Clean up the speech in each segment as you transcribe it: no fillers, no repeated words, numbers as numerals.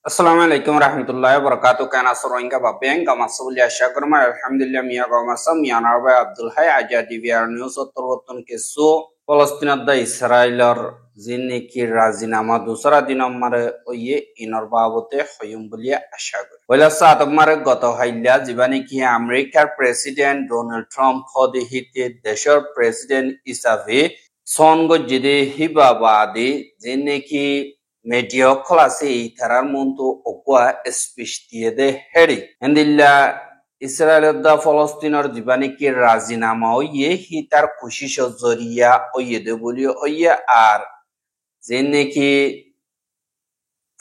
Assalamualaikum warahmatullahi wabarakatuh. Kana soroinga babeng kama sulia syakurma alhamdulillah miya kama sam ya narba Abdul Hay aja di biar news otorotun kesu Palestina da Israeler jinni ki razinama dusra dinam mare oye inor babote hoyum bulia ashagur. Wala saat mare goto hailya jibani ki Amerikar President Donald Trump khodi hitte deshor President Isavi songo jide hibabadi jinni ki medio klase itarar muntu okwa spishtiede heri endilla Israel da Palestinor dibani ki razinama oye hitar kushisho zoriya oyede boli oye ar jenne ki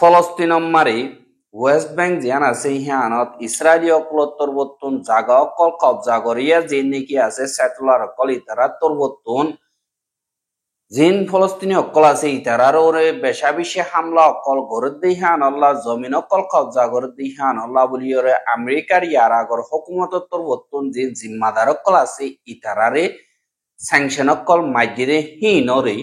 Palestinom mari West Bank jian ase hianot Israeli oklotor botun jaga okol kobja goriya jenne ki ase settler okol itarar torbotun জিন ফলস্তিনি অকল আছে ইতারার ওরে বেশা বেশি হামলা অকল গরদ দিহান আল্লাহ জমিন অকল কবজা গরদ দিহান আল্লাহ বলি ওরে আমেরিকার ইয়ার আগর হুকুমতর বর্তন যে জিম্মাদার অকল আছে ইতারারে স্যাংশন অকল মাইজিরে হি নরে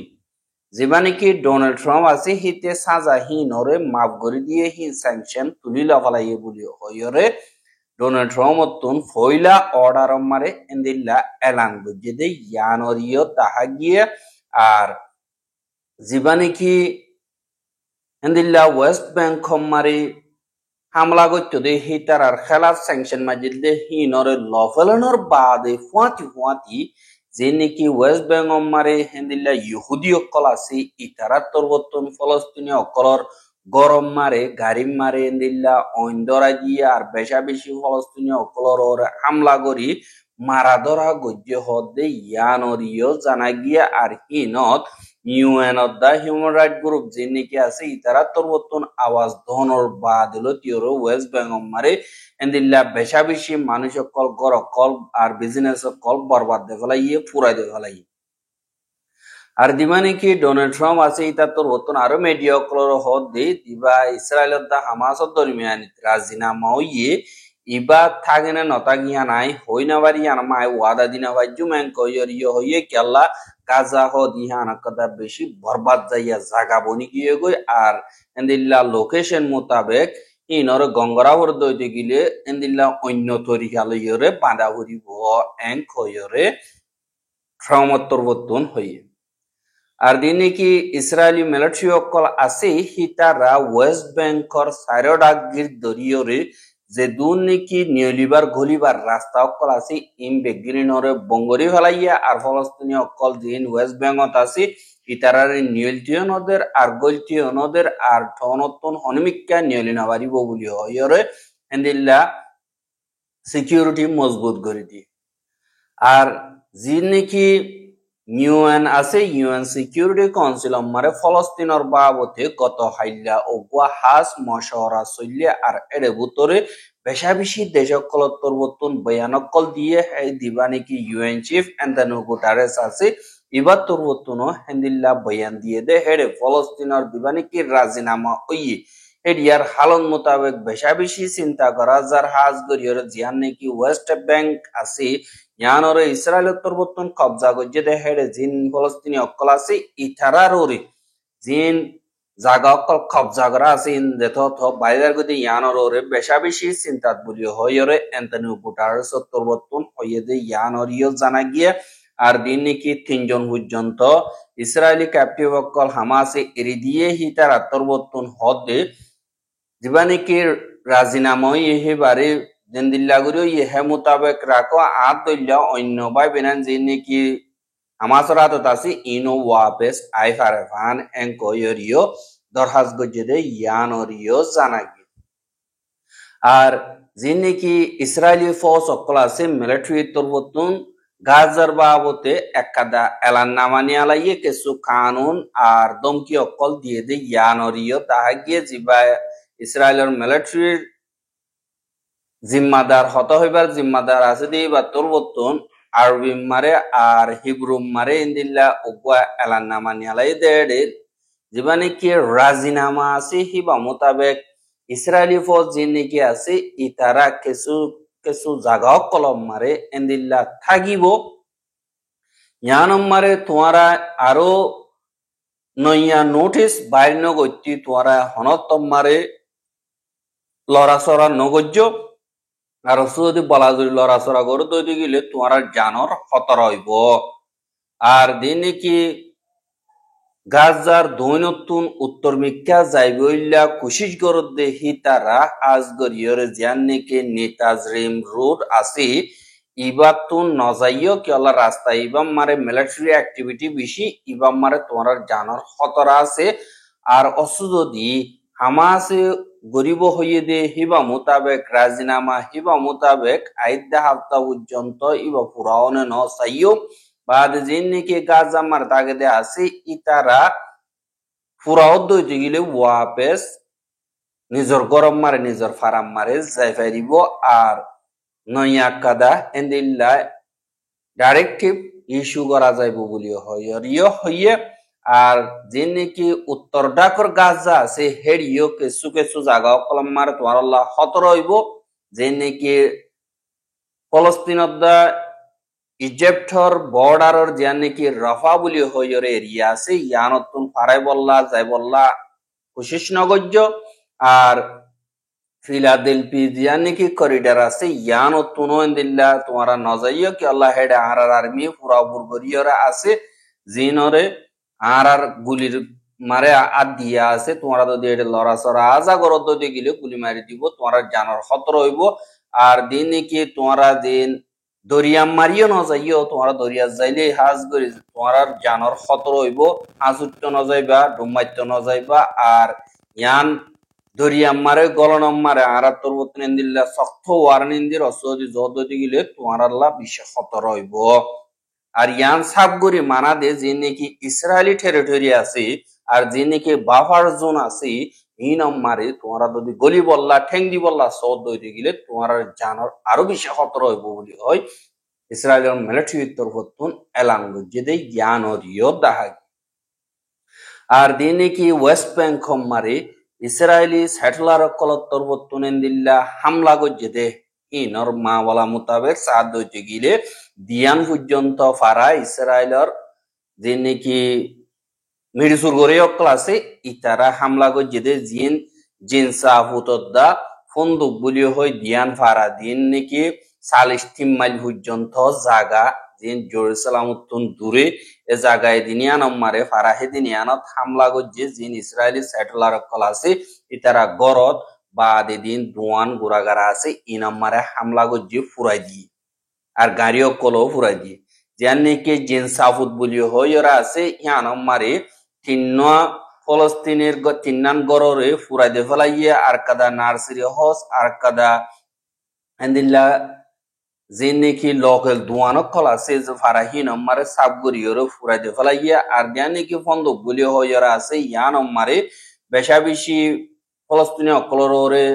যেবানি কি ডোনাল্ড ট্রাম্প আছে হিতে সাজা হি নরে মাফ করে দিয়ে হি স্যাংশন তুলি লাফালাইয়ে বলি হইরে ডোনাল্ড ট্রাম্প অতুন ফয়লা অর্ডার মারে এন্দিল্লা এলান বুঝে দে ইয়ানরিও তাহা গিয়ে আর জীবানে কি এন্দিল্লা ওয়েস্ট ব্যাংক খম্মারি হামলা করতে দে হিতার আর খেলার স্যাংশন মাজিল দে হিনরে লফেলনর বাদে ফুয়াতি যে নাকি ওয়েস্ট ব্যাংক মারে হেন্দিল্লা ইহুদি অকল আছে ইতারার তরবতন ফলস্তিনি অকলর গরম মারে গারিম মারে এন্দিল্লা অইন্দরা দিয়ে আর বেশা বেশি ফলস্তিনি অকলর হামলা করি মারা ধরা গজ্য হদে ইয়ানরিও জানা গিয়া আর হিনত ইউএন দা হিউম্যান রাইট গ্রুপ যে নাকি আছে ইতারা তরবতন আওয়াজ ধনর বাদলো তিওরো ওয়েস্ট বেঙ্গল মারে এন্দিল্লা বেশা বেশি মানুষ কল গর কল আর বিজনেস কল বরবাদ দে ফেলাইয়ে পুরাই দে ফেলাই আর দিবা নাকি ডোনাল্ড ট্রাম্প আছে ইতা তরবতন আরো মিডিয়া কলর হদ দে দিবা ইসরায়েলের দা হামাস দরমিয়ান রাজিনামা হইয়ে ইবা থাগেনা নতাগিয়া নাই হইনাবারি আনমায় ওয়াদা দিনাবাই জুমেন কইরিয় হইয়ে কেল্লা কাজা হ দিহান কদা বেশি বরবাদ যাইয়া জাগা বনি গিয়ে গই আর এন্দিল্লা লোকেশন মোতাবেক ইনর গঙ্গরাবর দইতে গিলে এন্দিল্লা অন্য তরিকা লইরে বাঁধা হরিব এং কইরে ট্রাউমাত্তর বর্তন হইয়ে আর দিনে কি ইসরায়েলি মিলিটারি অকল আছে হিতারা ওয়েস্ট ব্যাংকর সাইরোডাগির দরিয়রে যে দুন নাকি নিয়লিবার গলিবার রাস্তা অকল আছে ইম বেগিরিনরে বঙ্গরি ফেলাইয়া আর ফলস্তিনি অকল দিন ওয়েস্ট বেঙ্গত আছে ইতারারে নিয়লটিও নদের আর গলটিও নদের আর ঠনতন হনমিক্কা নিয়লি না পারিব বলি হইরে এন্দিল্লা সিকিউরিটি মজবুত করে দিয়ে আর যে নাকি ইউএন আছে ইউএন সিকিউরিটি কাউন্সিল আমারে ফলস্তিনের বাবতে গত হাইল্লা ও হাস মশওয়ারা চলিয়ে আর এর ভিতরে বেশা বেশি দেশকল তরবতন বয়ানকল দিয়ে দিবা নাকি ইউএন চিফ অ্যান্টনিও গুটারেস আছে এবার তরবতন হেন্দিল্লা বয়ান দিয়ে দে হেরে ফলস্তিনের দিবা নাকি রাজিনামা ওই এরিয়ার হালন মোতাবেক বেশা বেশি চিন্তা করা যার হাজ গরিয়র জিয়ান নাকি ওয়েস্ট ব্যাংক আছে ইয়ানরে ইসরায়েল তরবতন কবজা গজ্জে দে হেরে জিন ফলস্তিনি অকল আছে ইতারারোরে জিন জাগা অকল কবজা করা আছে ইন দেথ থ বাইরের গদি ইয়ানরে বেশা বেশি চিন্তাত বলি হইরে অ্যান্টনিও গুটারেস তরবতন হইয়ে দে ইয়ানরিও জানা গিয়ে আর দিন নাকি 3 জন পর্যন্ত ইসরায়েলি ক্যাপটিভ অকল হামাসে এরি দিয়ে হিতার তরবতন হদে জীবানিকি রাজিনামা এবারে দিল্লাগুড়ি ইহে মোতাবেক রাখো আত দল্য অন্য বাই বেনান যে নাকি হামাসর হাতত আছে ইনো ওয়াপেস আইফারেফান এঙ্কয়রিও দরহাজ গজ্জে দে ইয়ানরিও জানাগি আর যে নাকি ইসরায়েলি ফোর্স অকল আছে মিলিটারি তরবতন গাজার বাবতে একাদা এলান নামানি আলাইয়ে কিছু কানুন আর দমকি অকল দিয়ে দে ইয়ানরিও তাহা গিয়ে জিবা ইসরায়েলের মিলিটারির জিম্মাদার হত হইবার জিম্মাদার আছে দিয়ে বা তরবতন আরবি মারে আর হিব্রু মারে ইন্দিল্লা উগা এলান নামানি আলাই দেড়ে জীবানে কি রাজিনামা আছে হিবা মোতাবেক ইসরায়েলি ফৌজ যে নাকি আছে ইতারা কিছু কিছু জাগা কলম মারে ইন্দিল্লা থাকিব ইয়ানম মারে তোমারা আরো নইয়া নোটিস বাইর নগতি তোমারা হনত মারে লড়াচড়া নগজ্য আর যদি বলা যদি লড়াচড়া করে তৈরি গেলে তোমার জানর খতরা হইব। আর দিনে কি গাজার দৈনতুন উত্তর মিক্কা যাইবইল্লা কুশিস গরদ দেহি তারা আজগরিয়র জিয়ান্নিকে নেতাজরিম রোড আছে ইবাতুন নজাইয় কেলা রাস্তা ইবাম মারে মিলিটারি অ্যাক্টিভিটি বেশি ইবাম মারে তোমার জানার খতরা আছে। আর অসু যদি হামাসে গরিব হইয়ে দে হিবা মোতাবেক রাজিনামা হিবা মোতাবেক আইদা হাফতা পর্যন্ত ইবা পুরাওনে ন চাইও বাদ জিন্নিকে গাজা মার তাগে দে আছে ইতারা ফুরাও দইতে গেলে ওয়াপেস নিজর গরম মারে নিজর ফারাম মারে যাই ফাইরিব। আর নইয়া কাদা এন্দিল্লা ডাইরেক্টিভ ইস্যু করা যাইব বলি হইয়ে। আর যে নাকি উত্তর ডাকর গাজা আছে হেডিও কিছু কিছু জায়গা কলম মারে তোমার আল্লাহ খতর হইব। যে নাকি ফলস্তিনত দা ইজিপ্টর বর্ডারর যে নাকি রফা বলি হইয়র এরিয়া আছে ইয়ানতুন ফারাই বল্লা যাই বল্লা কোশিস নগজ্য। আর ফিলাদেলফি যে নাকি করিডর আছে ইয়ানতুন দিল্লা তোমারা নজাইয় কি আল্লাহ হেডে আর আর্মি পুরা বুরগরিয়রা আছে জিনরে আর গুলির মারে আদ দিয়া আছে তোমরা যদি এটা লড়াচড়া আজা গরদ দিয়ে গেলে গুলি মারি দিব তোমার জানার খতর হইব। আর দিন কি তোমরা দিন দরিয়া মারিও ন যাইও তোমরা দরিয়া যাইলে হাজ করি তোমার জানার খতর হইব। হাজুত্য ন যাইবা ডুমাইত্য ন যাইবা আর ইয়ান দরিয়া মারে গলনম মারে আর তোর বতন দিল্লা শক্ত ওয়ারনিন্দির অসদি জদি গেলে তোমার আল্লাহ বিশেষ খতর হইব। আর ইয়ান সাবগুড়ি মানা দে যে নাকি ইসরায়েলি টেরিটরি আছে আর যে নাকি বাফার জোন আছে এই নম্বরে তোমরা যদি গলি বললা ঠেং দি বললা সদ দইতে গেলে তোমার জানার আরো বেশি খতর হইব বলি হয় ইসরায়েলের মিলিটারি তরফতুন এলান গজ্জে জ্ঞান অরিয় দাহাই। আর দিন নাকি ওয়েস্ট ব্যাংক মারে ইসরায়েলি স্যাটেলার কলত তরফতুন দিল্লা হামলা গজ্জে দে ইনর মাওয়ালা মোতাবেক সাহায্য হইতে গেলে দিয়ান পর্যন্ত ফারা ইসরায়েলের যে নাকি মিডিসুর গড়ে অকল আছে ইতারা হামলা গজ্জে দে জিন জিনসা ফুতদ্দা ফন্দুক বলি হয় দিয়ান ফারা দিন নাকি 40 মাইল পর্যন্ত জাগা জিন জেরুসালাম উত্তন দূরে এ জায়গায় দিনিয়ান মারে ফারাহে দিনিয়ানত হামলা গজ্জে জিন ইসরায়েলি স্যাটেলার অকল আছে ইতারা গরত বা দিন দোয়ান গুড়াগারা আছে ইনাম্মারে হামলা গজ্জে ফুরাই দিয়ে আর গাড়ি অকলও ফুরাই দিয়ে যার নাকি জিন সাফুত বলি হয় ওরা আছে ইয়ানম্মারে তিন্ন ফলস্তিনের তিন্নান গড়রে ফুরাই দিয়ে ফেলাইয়ে আর কাদা নার্সারি হস আর কাদা এন্দিল্লা যে নাকি লোকাল দোয়ান কল আছে যে ফারাহিন আমারে সাবগুড়িওরে ফুরাই দিয়ে ফেলাইয়ে আর যার নাকি ফন্দক বলি হয় ওরা আছে ইয়ানম্মারে বেশা বেশি ফলস্তিনি অকলরে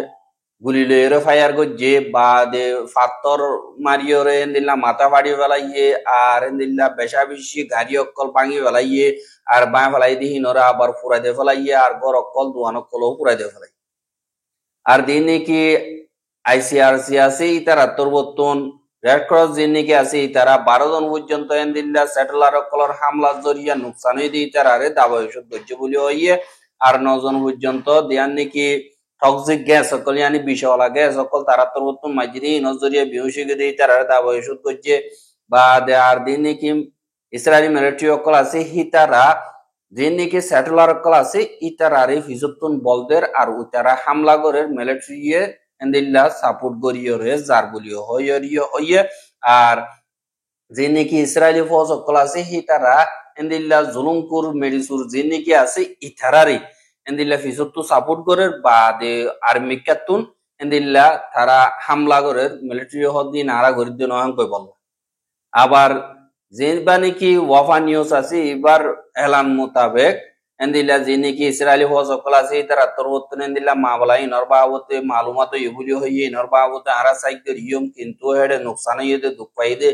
গুলি লইরে ফায়ার গজ্জে বা দে ফাত্তর মারিওরে এন্দিল্লা মাথা ফাড়ি ফেলাইয়ে আর এন্দিল্লা বেশা বেশি গাড়ি অকল ভাঙি ফেলাইয়ে আর বাঁ ফেলাই দিয়ে হিনরা আবার ফুরাই দিয়ে ফেলাইয়ে আর গর অকল দোয়ান অকলও ফুরাই দিয়ে ফেলাই। আর দিন নাকি আইসিআরসি আছে ইতারা তরবতন রেড ক্রস যে নাকি আছে ইতারা 12 জন পর্যন্ত এন্দিল্লা স্যাটেলার অকলর হামলার জরিয়া নুকসান হয়ে দিয়ে ইতারারে দাবা ওষুধ গজ্জে বলি হইয়ে আর 9 জন পর্যন্ত দিয়ান নাকি টক্সিক গ্যাস সকল ইয়ানি বিষওয়ালা গ্যাস সকল তারা তরবতন মাঝিরি নজরিয়া বিহুশিকে দিয়ে তারা দাবা ওষুধ গজ্জে বা আর দিন নাকি ইসরায়েলি মিলিটারি অকল আছে হিতারা যে নাকি স্যাটেলার অকল আছে ইতারারে ফিজতুন বলদের আর উতারা হামলা করে মিলিটারি এন্দিল্লা সাপোর্ট করিও রে যার বলিও হইয়ে। আর যে নাকি ইসরায়েলি ফৌজ অকল আছে হিতারা এন্দিল্লা জুলুমপুর মেডিসুর যে নাকি আছে ইতারারে এন্দিল্লা ফিজতু সাপোর্ট করে বা দে আর্মি কাতুন এন্দিল্লা তারা হামলা করে মিলিটারি হদিন আরা গরিব দিন কই বল। আবার যে বা নাকি ওয়াফা নিউজ আছে এবার এলান মোতাবেক এন্দিল্লা যে নাকি ইসরায়েলি ফৌজ অকল আছে তারা তরবতন এন্দিল্লা মামলা ইনর বাবতে মালুমাত ইবুলি হইয়ে ইনর বাবতে আরা সাইকের ইয়ম কিন্তু হেডে নুকসান হইয়ে দে দুঃখ পাই দে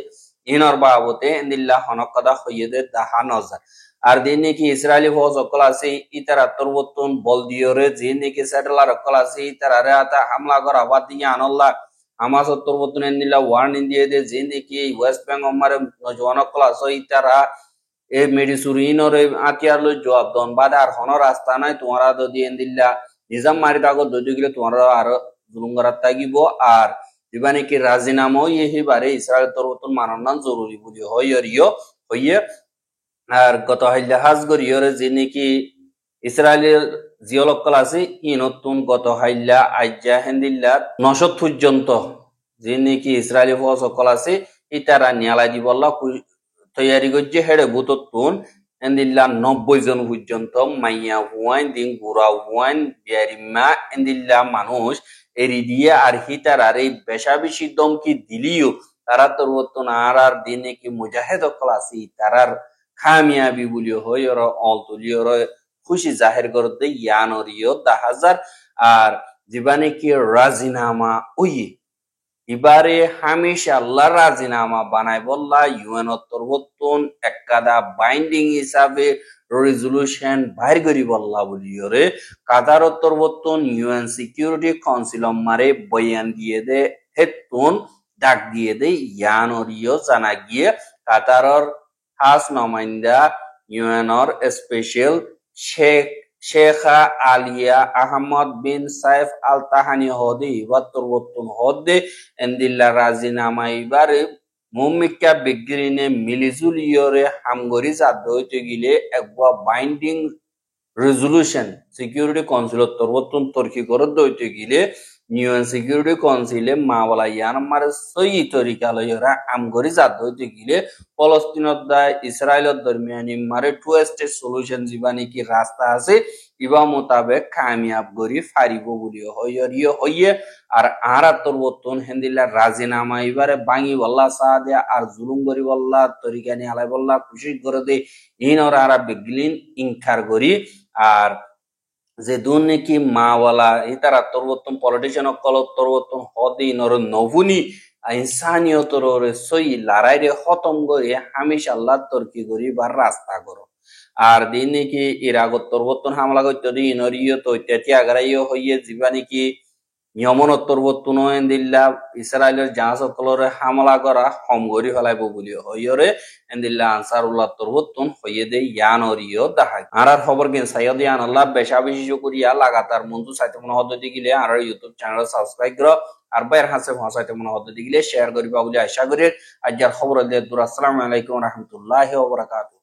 ইনর বাবতে এন্দিল্লা হনকদা হইয়ে দে দাহা নজর। আর দিন নাকি ইসরায়েলি ফৌজ অকল আছে ইতারা তরবতন বল দিয়রে যে নাকি স্যাটেলার অকল আছে ইতারা আতা হামলা করা বাদ দিয়ে আনল্লাহ হামাস তরবতন এন্দিল্লা ওয়ার্নিং দিয়ে দে যে নাকি ওয়েস্ট ব্যাংক আমারে নজওয়ান অকল আছে ইতারা এ মেডিসুরিনরে আতিয়ার লই জবাব দন বাদ আর হন রাস্তা নাই তোমরা যদি এন্দিল্লা নিজাম মারি দাগো যদি গেলে তোমরা আর জুলুম করার তাগিব আর যেবা নাকি রাজিনামাও ইহিবারে ইসরায়েল তরবতন মাননান জরুরি বলি হইয়ে আর গত হাইলা হাজ গরিয়রে যে নাকি ইসরায়েলের জিওলক্কল আছে ই নতুন গত হাইলা আইজা হেন্দিল্লা 900 পর্যন্ত যে নাকি ইসরায়েলি ফসকল আছে ইতারা নিয়ালাই দিবল্লা তৈয়ারি করছে হেড়ে বুততুন এন্দিল্লা 90 জন পর্যন্ত মাইয়া হুয়াইন দিন গুড়া হুয়াইন বিয়ারিমা এন্দিল্লা মানুষ এরি দিয়ে আর হিতার আর এই বেশা বেশি দমকি দিলিও তারা তরবতন আর দিন নাকি মুজাহেদ অকল আছে তারার খামিয়াবি বলি হই ওর অল তুলি ওর খুশি জাহের করতে ইয়ানরিও 10,000 আর জীবানে কি রাজিনামা ওই এবারে হামেশা আল্লাহ রাজিনামা বানাই বললা ইউএন তরবতন একাদা বাইন্ডিং হিসাবে রেজুলেশন বাইর করি বললা বলিওরে কাতার তরবতন ইউএন সিকিউরিটি কাউন্সিল মারে বয়ান দিয়ে দে হেতুন ডাক দিয়ে দে ইয়ানরিও জানা গিয়ে কাতারর খাস নমাইন্দা ইউএনর স্পেশাল শেখা আলিয়া আহমদ বিন সাইফ আল তাহানি হদে ইবার তরবতন হদে এন্দিল্লা রাজিনামা এবারে মুমিকা বিগ্রিনে মিলিজুলিয়রে হামগরি জাদ হইতে গিলে একবা বাইন্ডিং রেজুলেশন সিকিউরিটি কাউন্সিল তরবতন তর্কি করত হইতে গিলে ইউএন সিকিউরিটি কাউন্সিলে মাওলা ইয়ানমার সই তরিকা লইরা আমগরি জাদ হইতে গিলে ফলস্তিনত দা ইসরায়েলের দরমিয়ানি মারে টু স্টেট সলিউশন জিবা নাকি রাস্তা আছে ইবা মোতাবেক কামিয়াব গরি ফারিব বলি হইয়ে আর আরা তরবতন হেন্দিল্লা রাজিনামা এবারে বাঙি বল্লা সাদে আর জুলুম গরি বল্লা তরিকা নি আলাই বল্লা খুশি করে দে ইনর আরা বেগলিন ইনকার গরি আর যে দুন নাকি মাওয়ালা ইতারা তরবতন পলিটিশিয়ান অকল তরবতন হদে ইনর নভুনি ইনসানিয়তর সই লড়াই রে খতম করে হামেশা আল্লাহ তর্কি করি বা রাস্তা করো আর দিন নাকি ইরাগত তরবতন হামলা করতে দি ইনরিও তো ইত্যাদি আগারাইও হইয়ে জীবা নাকি নিয়মনত তরবতন এন্দিল্লা ইসরায়েলের জাহাজ সকলরে হামলা করা সমগরি ফেলাইব বলি হইয়রে এন্দিল্লা আনসারুল্লাহ তরবতন হইয়ে দে ইয়ানরিও দেখায় আর খবর কিন সাইয়দ ইয়ান আল্লাহ বেশা বেশি করিয়া লাগাতার মন্তু সাইতে মনে হদ্দি গিলে আর ইউটিউব চ্যানেল সাবস্ক্রাইব করো আর বাইর হাসে ভাষাইতে মনে হদ্দি গিলে শেয়ার করিবা বলে আশা করি আজকের খবর দিয়ে আসসালামু আলাইকুম ওয়া রাহমাতুল্লাহি ওয়া বারাকাতুহু।